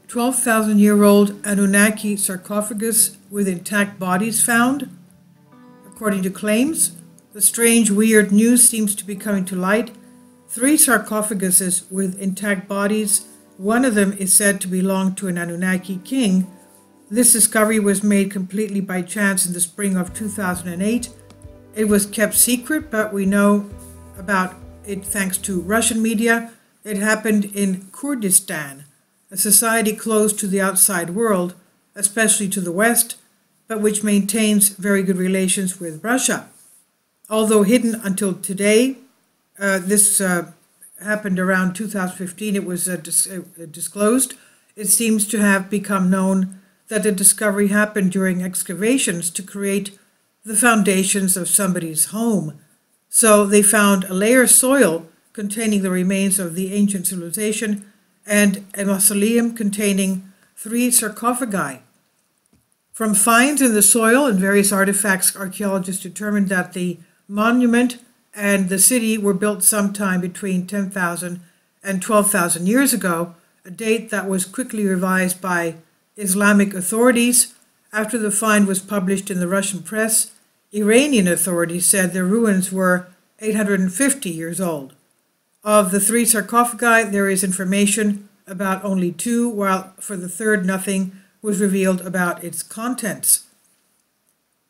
12,000-year-old Anunnaki sarcophagus with intact bodies found. According to claims, the strange, weird news seems to be coming to light. 3 sarcophaguses with intact bodies. One of them is said to belong to an Anunnaki king. This discovery was made completely by chance in the spring of 2008. It was kept secret, but we know about it thanks to Russian media. It happened in Kurdistan, a society closed to the outside world, especially to the West, but which maintains very good relations with Russia. Although hidden until today, this happened around 2015, it was disclosed. It seems to have become known that the discovery happened during excavations to create the foundations of somebody's home. So they found a layer of soil containing the remains of the ancient civilization and a mausoleum containing 3 sarcophagi. From finds in the soil and various artifacts, archaeologists determined that the monument and the city were built sometime between 10,000 and 12,000 years ago, a date that was quickly revised by Islamic authorities. After the find was published in the Russian press, Iranian authorities said the ruins were 850 years old. Of the 3 sarcophagi, there is information about only 2, while for the third nothing was revealed about its contents.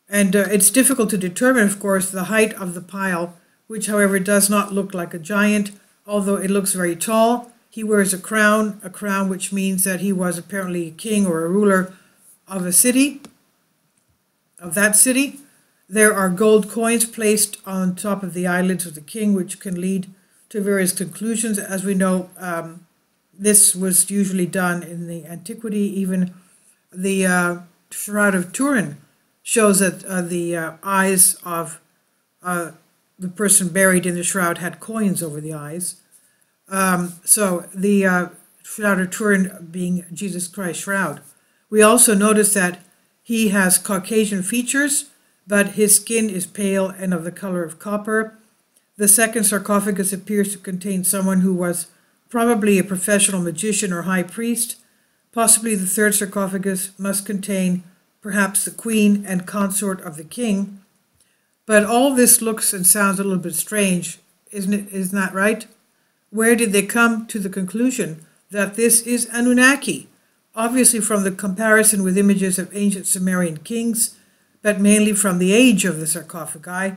And it's difficult to determine, of course, the height of the pile, which, however, does not look like a giant, although it looks very tall. He wears a crown which means that he was apparently a king or a ruler of a city, of that city. There are gold coins placed on top of the eyelids of the king, which can lead to various conclusions. As we know, this was usually done in the antiquity. Even the Shroud of Turin shows that the eyes of the person buried in the shroud had coins over the eyes. So the Shroud of Turin being Jesus Christ's shroud. We also notice that he has Caucasian features, but his skin is pale and of the color of copper. The second sarcophagus appears to contain someone who was probably a professional magician or high priest. Possibly the third sarcophagus must contain perhaps the queen and consort of the king. But all this looks and sounds a little bit strange, isn't it? Isn't that right? Where did they come to the conclusion that this is Anunnaki? Obviously from the comparison with images of ancient Sumerian kings, but mainly from the age of the sarcophagi.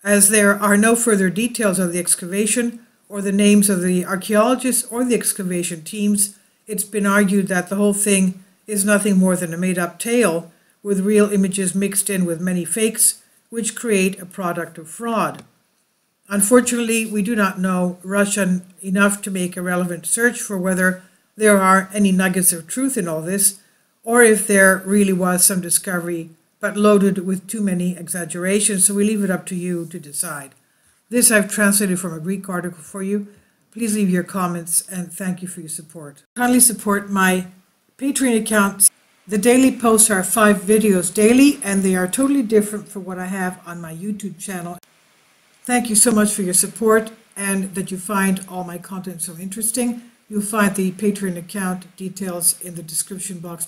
As there are no further details of the excavation or the names of the archaeologists or the excavation teams, it's been argued that the whole thing is nothing more than a made-up tale with real images mixed in with many fakes, which create a product of fraud. Unfortunately, we do not know Russian enough to make a relevant search for whether there are any nuggets of truth in all this, or if there really was some discovery, but loaded with too many exaggerations, so we leave it up to you to decide. This I've translated from a Greek article for you. Please leave your comments, and thank you for your support. Kindly support my Patreon account. The daily posts are 5 videos daily, and they are totally different from what I have on my YouTube channel. Thank you so much for your support, and that you find all my content so interesting. You'll find the Patreon account details in the description box.